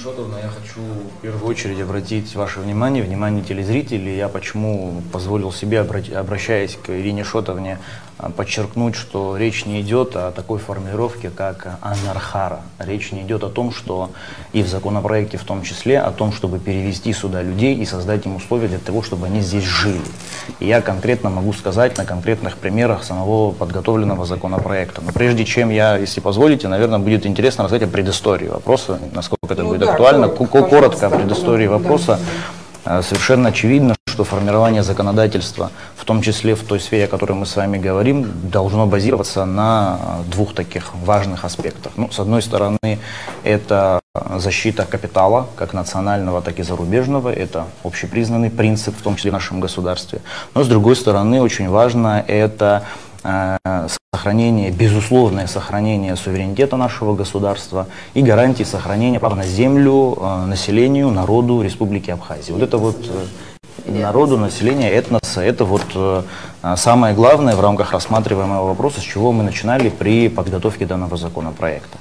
Шотовна, я хочу в первую очередь обратить ваше внимание телезрителей. Я почему позволил себе, обращаясь к Ирине Шотовне, подчеркнуть, что речь не идет о такой формулировке, как анархара. Речь не идет о том, что и в законопроекте в том числе, о том, чтобы перевести сюда людей и создать им условия для того, чтобы они здесь жили. И я конкретно могу сказать на конкретных примерах самого подготовленного законопроекта. Но прежде чем я, если позволите, наверное, будет интересно рассказать о предыстории вопроса, насколько это будет актуально. Коротко о предыстории вопроса. Совершенно очевидно, что формирование законодательства, в том числе в той сфере, о которой мы с вами говорим, должно базироваться на двух таких важных аспектах. Ну, с одной стороны, это защита капитала, как национального, так и зарубежного. Это общепризнанный принцип, в том числе в нашем государстве. Но, с другой стороны, очень важно это сохранение, безусловное сохранение суверенитета нашего государства и гарантии сохранения права на землю населению, народу Республики Абхазия. Вот это вот народу, населения, этноса, это вот самое главное в рамках рассматриваемого вопроса, с чего мы начинали при подготовке данного законопроекта.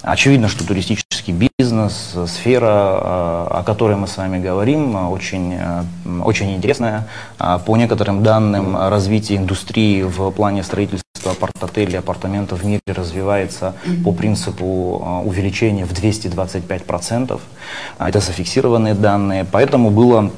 Очевидно, что туристический бизнес, сфера, о которой мы с вами говорим, очень интересная. По некоторым данным, развитие индустрии в плане строительства апарт-отелей, апартаментов в мире развивается по принципу увеличения в 225%. Это зафиксированные данные. Поэтому было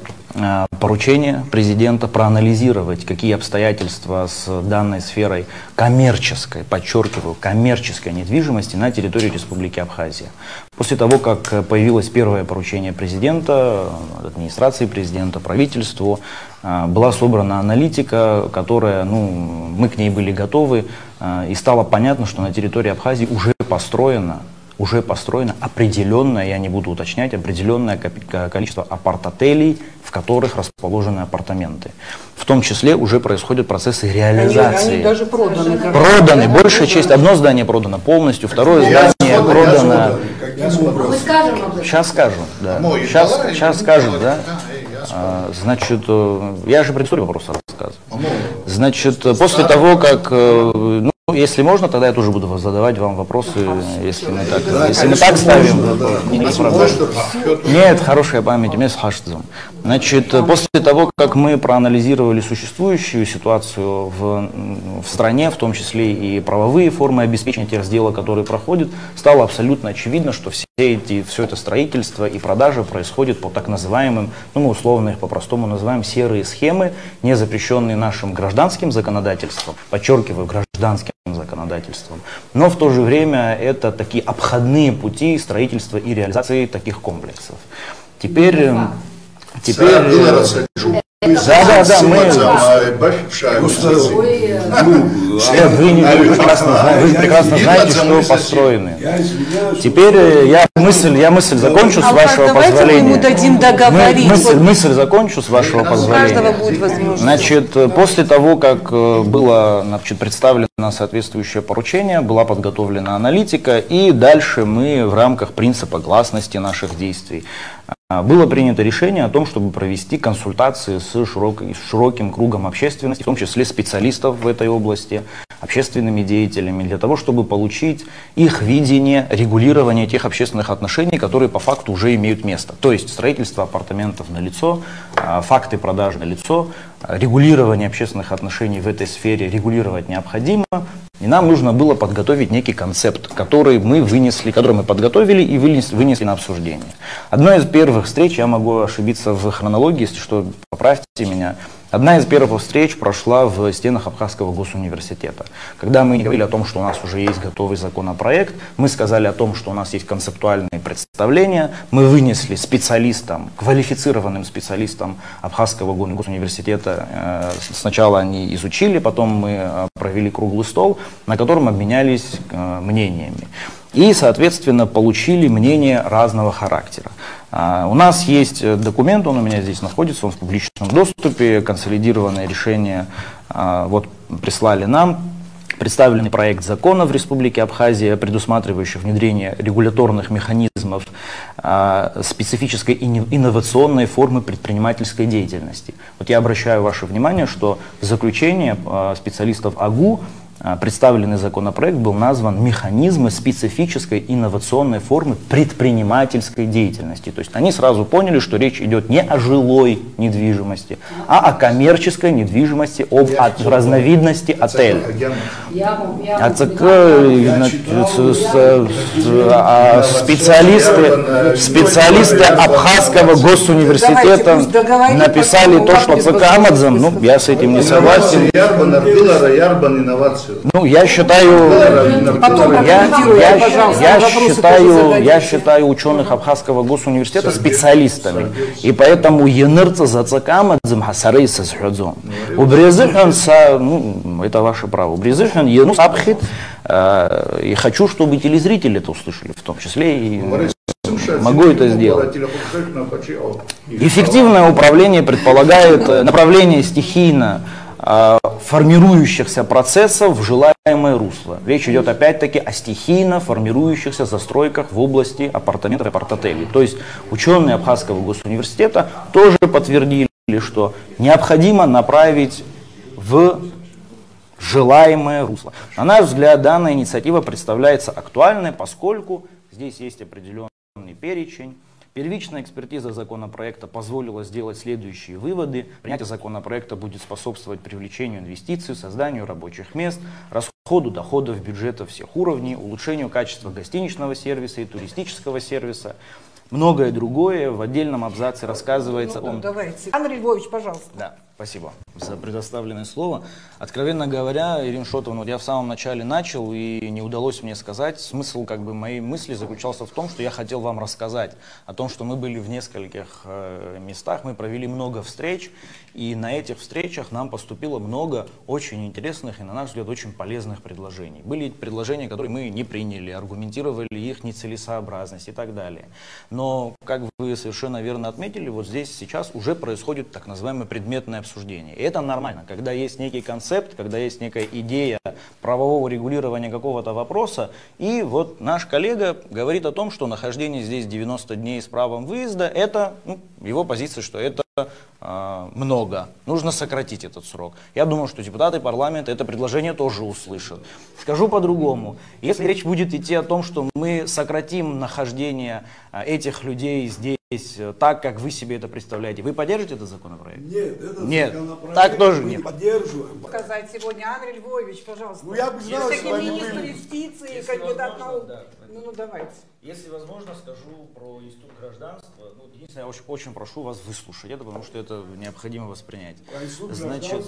поручение президента проанализировать, какие обстоятельства с данной сферой коммерческой, подчеркиваю, коммерческой недвижимости на территории Республики Абхазия. После того, как появилось первое поручение президента, администрации президента, правительству, была собрана аналитика, которая, мы к ней были готовы, и стало понятно, что на территории Абхазии уже построено определенное, я не буду уточнять, определенное количество апарт-отелей, в которых расположены апартаменты. В том числе уже происходят процессы реализации. Они даже проданы. Проданы, большая часть. Одно здание продано полностью, второе здание продано. Мы скажем об этом. Сейчас скажем, да. Сейчас скажем, да. Значит, я же предысторию вопроса рассказываю. Значит, после того, как, если можно, тогда я тоже буду задавать вам вопросы, если мы так ставим. Нет, хорошая память, у меня с хаштзом. Значит, после того, как мы проанализировали существующую ситуацию в стране, в том числе и правовые формы обеспечения тех сделок, которые проходят, стало абсолютно очевидно, что все это строительство и продажа происходит по так называемым, мы условно их по-простому называем серые схемы, не запрещенные нашим гражданским законодательством, подчеркиваю, гражданским законодательством, но в то же время это такие обходные пути строительства и реализации таких комплексов. Теперь вы прекрасно знаете, что построены. Теперь я мысль закончу с вашего позволения. Мы ему дадим договорить. Мысль закончу с вашего позволения. Значит, после того, как было представлено соответствующее поручение, была подготовлена аналитика, и дальше мы в рамках принципа гласности наших действий было принято решение о том, чтобы провести консультации с широким кругом общественности, в том числе специалистов в этой области, общественными деятелями, для того, чтобы получить их видение регулирования тех общественных отношений, которые по факту уже имеют место. То есть строительство апартаментов налицо, факты продажи налицо, регулирование общественных отношений в этой сфере регулировать необходимо. И нам нужно было подготовить некий концепт, который мы подготовили и вынесли на обсуждение. Одной из первых встреч, я могу ошибиться в хронологии, если что, поправьте меня, одна из первых встреч прошла в стенах Абхазского госуниверситета. Когда мы говорили о том, что у нас уже есть готовый законопроект, мы сказали о том, что у нас есть концептуальные представления, мы вынесли специалистам, квалифицированным специалистам Абхазского госуниверситета, сначала они изучили, потом мы провели круглый стол, на котором обменялись мнениями. И, соответственно, получили мнения разного характера. У нас есть документ, он у меня здесь находится, он в публичном доступе, консолидированное решение прислали нам. Представленный проект закона в Республике Абхазия, предусматривающий внедрение регуляторных механизмов специфической инновационной формы предпринимательской деятельности. Вот я обращаю ваше внимание, что заключение специалистов АГУ представленный законопроект был назван «Механизмы специфической инновационной формы предпринимательской деятельности». То есть они сразу поняли, что речь идет не о жилой недвижимости, а о коммерческой недвижимости, об разновидности отеля. Специалисты Абхазского госуниверситета написали то, что ЦК Амадзам, ну, я с этим не согласен. Ну, я считаю ученых Абхазского госуниверситета специалистами. И поэтому енырца за цакамадзам хасарейса с худзом. Ну, это ваше право. Убрезыхан енус абхит. И хочу, чтобы телезрители это услышали, в том числе и могу это сделать. Эффективное управление предполагает направление стихийно формирующихся процессов в желаемое русло. Речь идет опять-таки о стихийно формирующихся застройках в области апартаментов и апарт-отелей. То есть ученые Абхазского госуниверситета тоже подтвердили, что необходимо направить в желаемое русло. На наш взгляд, данная инициатива представляется актуальной, поскольку здесь есть определенный перечень. Первичная экспертиза законопроекта позволила сделать следующие выводы. Принятие законопроекта будет способствовать привлечению инвестиций, созданию рабочих мест, расходу доходов бюджета всех уровней, улучшению качества гостиничного сервиса и туристического сервиса. Многое другое в отдельном абзаце рассказывается. Давайте. Андрей Львович, пожалуйста. Да, спасибо за предоставленное слово. Откровенно говоря, Ирина Шотовна, вот я в самом начале начал и не удалось мне сказать. Смысл моей мысли заключался в том, что я хотел вам рассказать о том, что мы были в нескольких местах, мы провели много встреч, и на этих встречах нам поступило много очень интересных и, на наш взгляд, очень полезных предложений. Были предложения, которые мы не приняли, аргументировали их нецелесообразность и так далее. Но, как вы совершенно верно отметили, вот здесь сейчас уже происходит так называемое предметное обсуждение. И это нормально, когда есть некий концепт, когда есть некая идея правового регулирования какого-то вопроса, и вот наш коллега говорит о том, что нахождение здесь 90 дней с правом выезда, это его позиция, что это много, нужно сократить этот срок. Я думаю, что депутаты парламента это предложение тоже услышат. Скажу по-другому, если речь будет идти о том, что мы сократим нахождение этих людей здесь так, как вы себе это представляете, вы поддержите этот законопроект? Нет, законопроект так тоже мы нет. Не поддерживаем. Сказать сегодня, Андрей Львович, пожалуйста. Ну, я бы знал, все-таки что министр юстиции, кандидат наук. Ну, давайте. Если возможно, скажу про институт гражданства. Единственное, я очень прошу вас выслушать это, потому что это необходимо воспринять.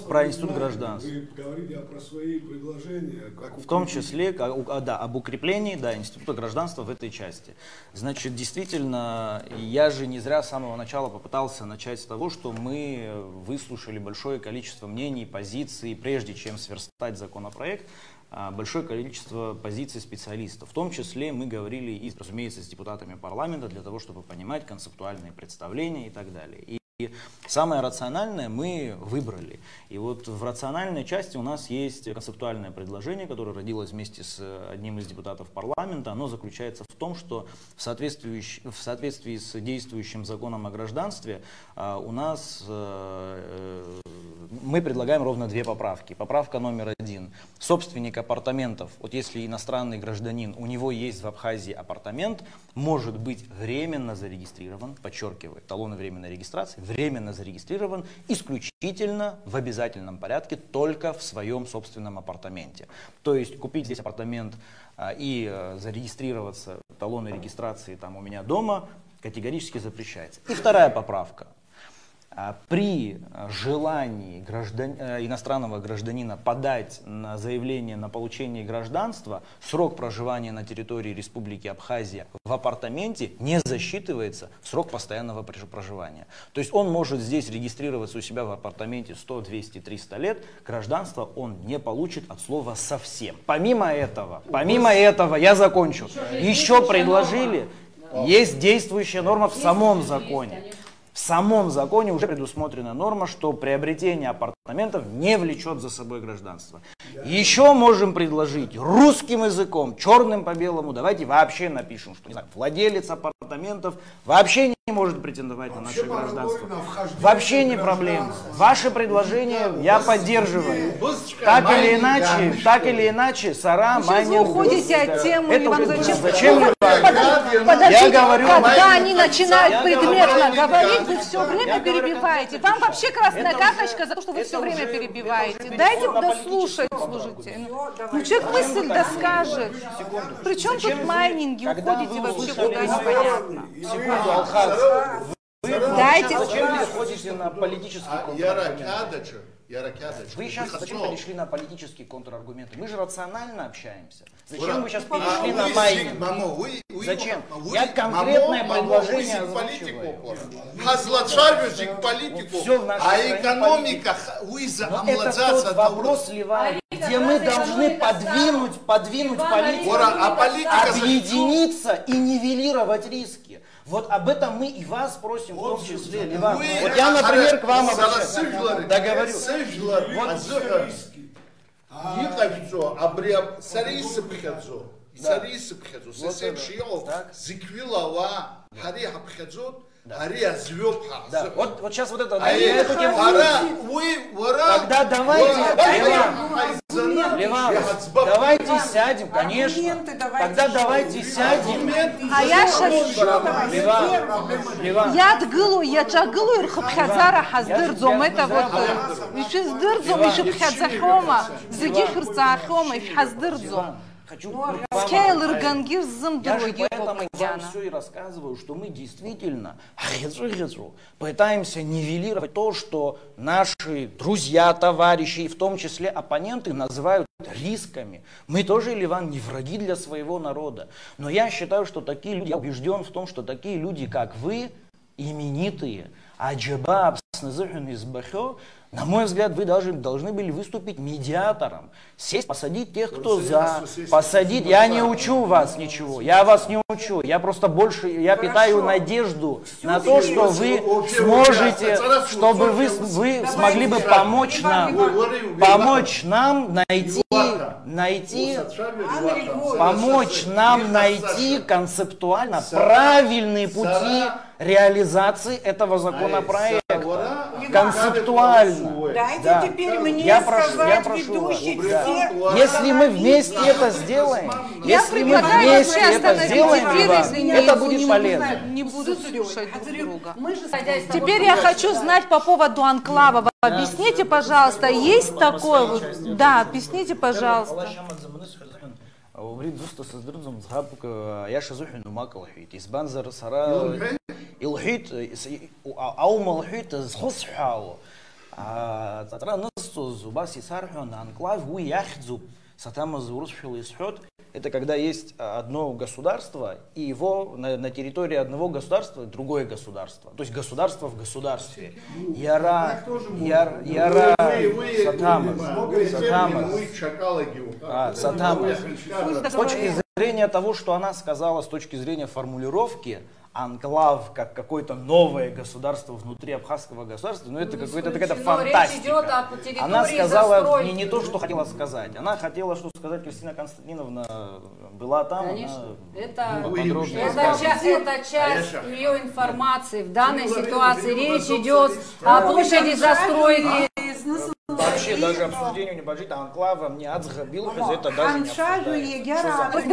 Про институт гражданства. Вы говорили про свои предложения. В том числе об укреплении института гражданства в этой части. Значит, действительно, я же не зря с самого начала попытался начать с того, что мы выслушали большое количество мнений, позиций, прежде чем сверстать законопроект. Большое количество позиций специалистов. В том числе мы говорили, разумеется, с депутатами парламента для того, чтобы понимать концептуальные представления и так далее. И самое рациональное мы выбрали. И вот в рациональной части у нас есть концептуальное предложение, которое родилось вместе с одним из депутатов парламента. Оно заключается в том, что в соответствии с действующим законом о гражданстве у нас мы предлагаем ровно две поправки. Поправка номер 1. Собственник апартаментов, вот если иностранный гражданин, у него есть в Абхазии апартамент, может быть временно зарегистрирован, подчеркиваю, талоны временной регистрации, временно зарегистрирован исключительно в обязательном порядке только в своем собственном апартаменте. То есть купить здесь апартамент и зарегистрироваться, талоны регистрации там у меня дома категорически запрещается. И вторая поправка. При желании иностранного гражданина подать на заявление на получение гражданства, срок проживания на территории Республики Абхазия в апартаменте не засчитывается в срок постоянного проживания. То есть он может здесь регистрироваться у себя в апартаменте 100, 200, 300 лет, гражданство он не получит от слова совсем. Помимо этого, я закончу, еще предложили, есть действующая норма в самом законе. В самом законе уже предусмотрена норма, что приобретение апартаментов не влечет за собой гражданство. Еще можем предложить русским языком, черным по белому, давайте вообще напишем, что не знаю, владелец апартаментов вообще не может претендовать на наше гражданство. Вообще не проблема. Ваше предложение я поддерживаю. Так или иначе, Сара, Вы уходите от темы, Иван, зачем? Подождите, говорю, когда они начинают предметно говорить, вы все время перебиваете. Вам вообще красная карточка за то, что вы все время перебиваете. Дайте дослушать, слушайте. Ну, человек мысль доскажет. Причем тут майнинги, уходите вообще куда непонятно. Секунду, Алхаз. Дайте. Зачем вы ходите на политический контраргумент? Вы сейчас зачем перешли на политические контраргументы? Мы же рационально общаемся. Зачем вы сейчас перешли на майнинг? Зачем? Я конкретное предложение озвучиваю. Все в нашей стране экономика, это тот вопрос, Ливан, где мы должны подвинуть политику, объединиться и нивелировать риски. Вот об этом мы и вас просим, в том числе, Ливан. Вот я, например, к вам обращаюсь. Да, говорю. Да. Вот сейчас вот это, эту тему. Тогда давайте, Ливан, давайте сядем, конечно. Тогда давайте сядем. А я сейчас Ливан. Я отгылу, я чагылу, ирхабхазара хаздырдзом. Это вот, еще сдырдзом, еще бхазахома, зигихрцахома, и хаздырдзом. Я же поэтому вам все и рассказываю, что мы действительно пытаемся нивелировать то, что наши друзья, товарищи, и в том числе оппоненты называют рисками. Мы тоже, Ливан, не враги для своего народа. Но я считаю, что такие люди, я убежден в том, что такие люди, как вы, именитые, аджаба, на мой взгляд, вы даже должны были выступить медиатором. Сесть, посадить тех, кто за, посадить. Я не учу вас ничего, я вас не учу. Я просто больше, я питаю надежду на то, что вы сможете, чтобы вы смогли бы помочь нам найти концептуально правильные пути реализации этого законопроекта. Концептуально. Дайте теперь мне сказать, ведущий все. Если мы вместе это сделаем, это будет полезно. Не буду слушать друг друга. Теперь я хочу знать по поводу анклава. Объясните, пожалуйста, есть такое? Да, объясните, пожалуйста. Говорит, зуста создырдзом згабк, я шазухин умак алхит. Избанзар сара илхит, аум алхит схусхау. Татра насу зубаси сархун анклав у яхзуб. Сатама заурусфил исход. Это когда есть одно государство, и его на территории одного государства другое государство. То есть государство в государстве. Яра, Сатамас. С точки зрения того, что она сказала, с точки зрения формулировки, анклав как какое-то новое государство внутри абхазского государства, это какая-то фантастика. Она сказала не то, что хотела сказать. Она хотела, что сказать, Кристина Константиновна была там. Конечно, это часть ее информации. В данной ситуации речь идет о площади застройки. Вообще даже обсуждение не поджить, а анклава мне отзгабил, это даже не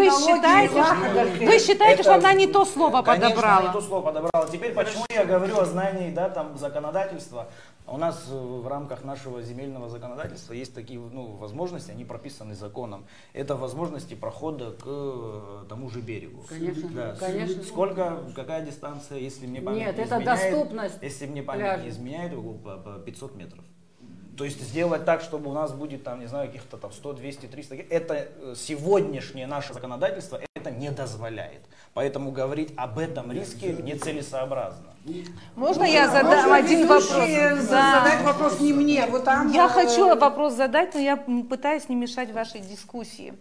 обсуждается. Вы считаете, что она не то слово подобрала? Конечно, не то слово подобрала. Теперь почему я говорю о знании, законодательства? У нас в рамках нашего земельного законодательства есть такие возможности, они прописаны законом. Это возможности прохода к тому же берегу. Конечно, да. конечно. Какая дистанция, если мне память не изменяет? Нет, это доступность. Если мне память не изменяет, 500 метров. То есть сделать так, чтобы у нас будет, каких-то 100, 200, 300, это сегодняшнее наше законодательство, это это не дозволяет. Поэтому говорить об этом риске нецелесообразно. Можно я задам один вопрос? Задать вопрос не мне. Вот там, я хочу вопрос задать, но я пытаюсь не мешать вашей дискуссии.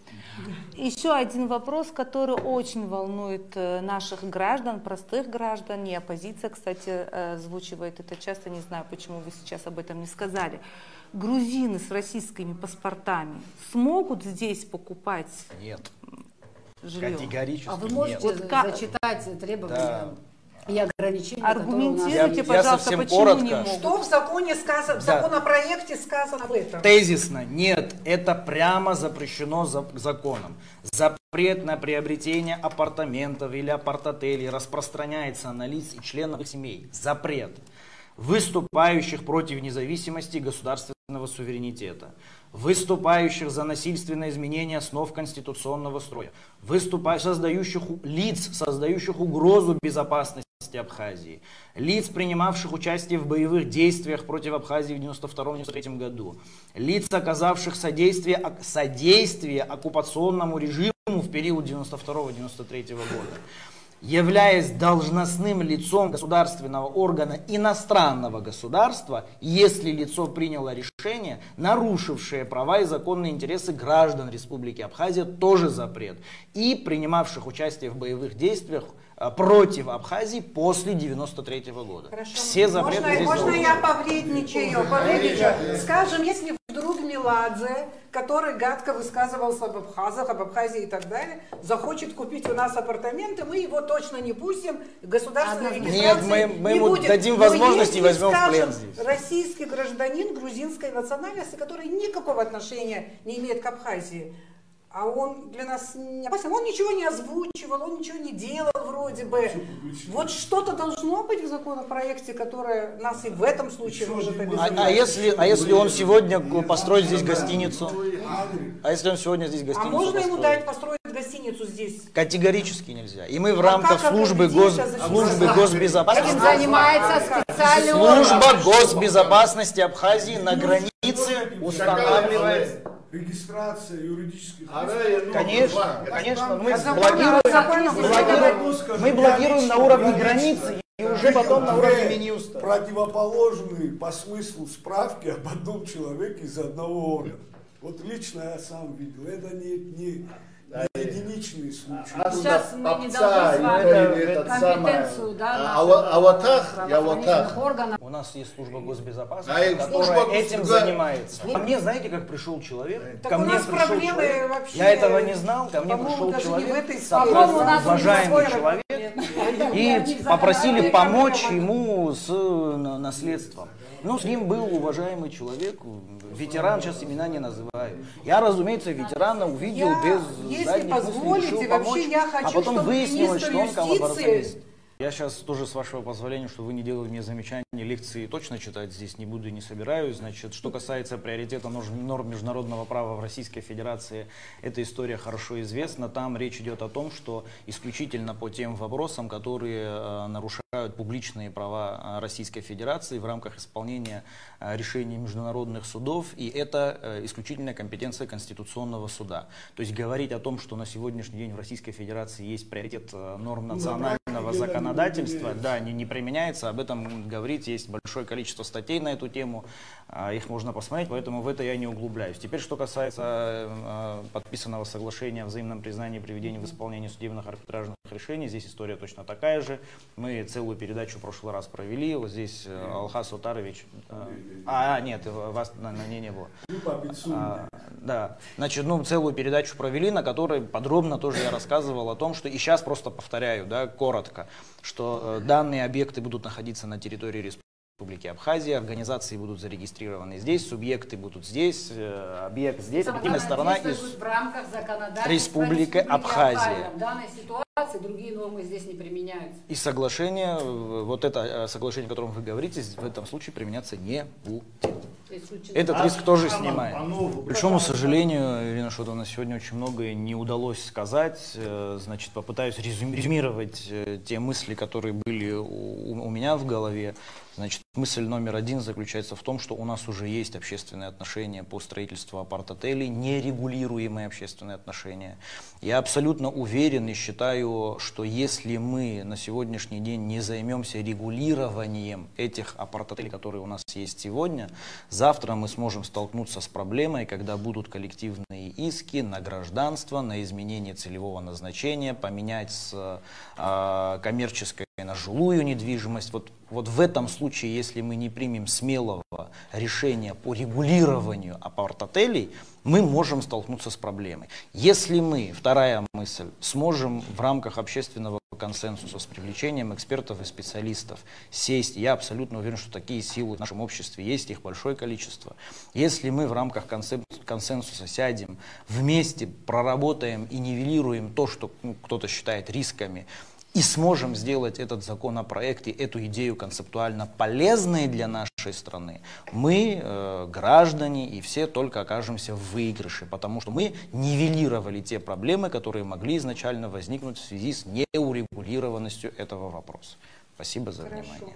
Еще один вопрос, который очень волнует наших граждан, простых граждан, и оппозиция, кстати, озвучивает это часто, не знаю, почему вы сейчас об этом не сказали. Грузины с российскими паспортами смогут здесь покупать Нет. жилье? Категорически А вы можете нет. зачитать требования и ограничения, Аргументируйте, Я пожалуйста, совсем почему коротко. не могут? что в законе сказано, в законопроекте сказано об этом? Тезисно нет, это прямо запрещено законом. Запрет на приобретение апартаментов или апарт-отелей распространяется на лиц и членов их семей. Запрет. Выступающих против независимости и государственного суверенитета, выступающих за насильственное изменение основ конституционного строя, лиц, создающих угрозу безопасности Абхазии, лиц, принимавших участие в боевых действиях против Абхазии в 1992-1993 году, лиц, оказавших содействие оккупационному режиму в период 1992-1993 года, являясь должностным лицом государственного органа иностранного государства, если лицо приняло решение, нарушившее права и законные интересы граждан Республики Абхазия, тоже запрет. И принимавших участие в боевых действиях против Абхазии после 1993 года. Хорошо. Все запреты здесь Можно заложены. я повредничаю? Скажем, если вдруг Меладзе, который гадко высказывался об абхазах, об Абхазии и так далее, захочет купить у нас апартаменты, мы его точно не пустим, государственной регистрации Нет, мы не ему будет. дадим Но возможность и если, возьмем в скажем, плен здесь. российский гражданин грузинской национальности, который никакого отношения не имеет к Абхазии, а он для нас не опасен, он ничего не озвучивал, он ничего не делал вроде бы. Вот что-то должно быть в законопроекте, которое нас и в этом случае может обязательно. А если он сегодня построит здесь гостиницу? А если он сегодня здесь гостиницу А можно ему построит? дать построить гостиницу здесь? Категорически нельзя. И мы в рамках как службы определить, а службы Этим госбезопасности, занимается специальный орган. служба госбезопасности Абхазии на границе устанавливает. Регистрация юридических Конечно, конечно, мы Мы блокируем на уровне границы и уже потом на уровне Минюста. Противоположные по смыслу справки об одном человеке из одного органа. Вот лично я сам видел. Это не единичный случай. Сейчас мы не должны с вами компетенцию, да, правоохранительных органов. У нас есть служба А госбезопасности, их которая служба этим занимается. Ко мне, знаете, как пришел человек? Так Ко у мне нас пришел проблемы человек. вообще, Я этого не знал, ко мне по-моему, пришел даже не в человек, этой По-моему, у нас уважаемый не человек, и попросили помочь ему с наследством. Ну, с ним был уважаемый человек, ветеран, сейчас имена не называю. Я, разумеется, ветерана увидел без если задних мыслей, позволите, решил вообще помочь, я хочу, а потом чтобы выяснилось, что он министр коллаборационист. Я сейчас тоже, с вашего позволения, что вы не делали мне замечания, лекции точно читать здесь не буду и не собираюсь. Значит, что касается приоритета норм международного права в Российской Федерации, эта история хорошо известна. Там речь идет о том, что исключительно по тем вопросам, которые нарушают публичные права Российской Федерации в рамках исполнения решений международных судов, и это исключительная компетенция Конституционного суда. То есть говорить о том, что на сегодняшний день в Российской Федерации есть приоритет норм национального законодательства, да, не применяется, об этом говорить есть большое количество статей на эту тему, их можно посмотреть, поэтому в это я не углубляюсь. Теперь, что касается подписанного соглашения о взаимном признании и приведении в исполнение судебных арбитражных решений, здесь история точно такая же. Мы целую передачу в прошлый раз провели, вот здесь Алхас Утарович, нет, вас на ней не было. Да, значит, целую передачу провели, на которой подробно тоже я рассказывал о том, что, и сейчас просто повторяю, да, коротко, что данные объекты будут находиться на территории Республики Абхазия, организации будут зарегистрированы здесь, субъекты будут здесь, объект здесь, объективная сторона из в рамках законодательства Республики Абхазия. В данной ситуации другие нормы здесь не применяются. И соглашение, вот это соглашение, о котором вы говорите, в этом случае применяться не будет. Этот риск тоже снимает. К большому сожалению, Ирина Шотовна, сегодня очень многое не удалось сказать. Значит, попытаюсь резюмировать те мысли, которые были у меня в голове. Значит, мысль номер один заключается в том, что у нас уже есть общественные отношения по строительству апарт-отелей, нерегулируемые общественные отношения. Я абсолютно уверен и считаю, что если мы на сегодняшний день не займемся регулированием этих апарт-отелей, которые у нас есть сегодня, завтра мы сможем столкнуться с проблемой, когда будут коллективные иски на гражданство, на изменение целевого назначения, поменять с коммерческой на жилую недвижимость. Вот в этом случае, если мы не примем смелого решения по регулированию апарт-отелей, мы можем столкнуться с проблемой. Если мы, вторая мысль, сможем в рамках общественного консенсуса с привлечением экспертов и специалистов сесть, я абсолютно уверен, что такие силы в нашем обществе есть, их большое количество. Если мы в рамках консенсуса сядем, вместе проработаем и нивелируем то, что кто-то считает рисками, и сможем сделать этот законопроект и эту идею концептуально полезной для нашей страны, мы, граждане и все, только окажемся в выигрыше, потому что мы нивелировали те проблемы, которые могли изначально возникнуть в связи с неурегулированностью этого вопроса. Спасибо за внимание.